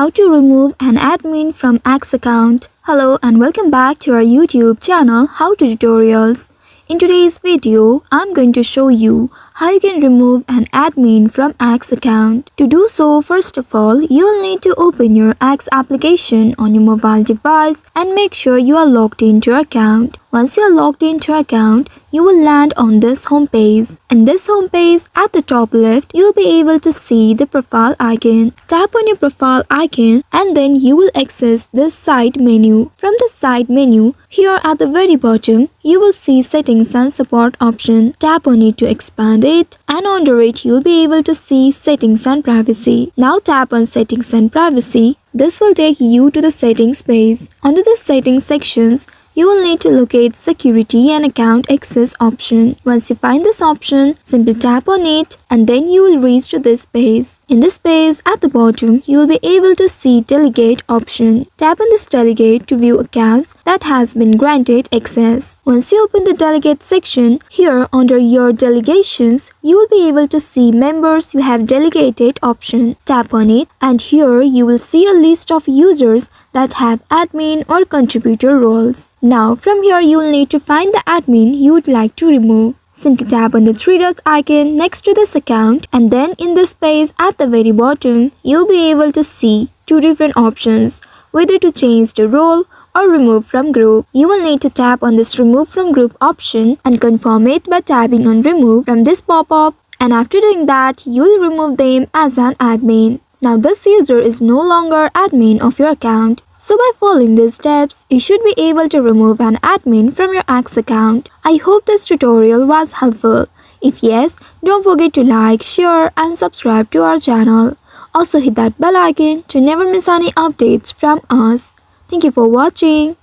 How to remove an admin from X account. Hello and welcome back to our YouTube channel How to Tutorials. In today's video, I'm going to show you how you can remove an admin from X account. To do so, first of all, you'll need to open your X application on your mobile device and make sure you are logged into your account. Once you are logged into your account, you will land on this home page. In this home page, at the top left, you'll be able to see the profile icon. Tap on your profile icon and then you will access this side menu. From the side menu, here at the very bottom, you will see settings and support option. Tap on it to expand it, and under it you'll be able to see settings and privacy. Now tap on settings and privacy. This will take you to the settings page. Under the settings sections, you will need to locate security and account access option. Once you find this option, simply tap on it and then you will reach to this page. In this page at the bottom, you will be able to see delegate option. Tap on this delegate to view accounts that has been granted access. Once you open the delegate section, here under your delegations, you will be able to see members you have delegated option. Tap on it and here you will see a list of users that have admin or contributor roles. Now from here you will need to find the admin you would like to remove. Simply tap on the three dots icon next to this account and then in this page at the very bottom you'll be able to see two different options, whether to change the role or remove from group. You will need to tap on this remove from group option and confirm it by tapping on remove from this pop-up, and after doing that you will remove them as an admin. Now this user is no longer admin of your account. So by following these steps, you should be able to remove an admin from your X account. I hope this tutorial was helpful. If yes, don't forget to like, share and subscribe to our channel. Also hit that bell icon to never miss any updates from us. Thank you for watching.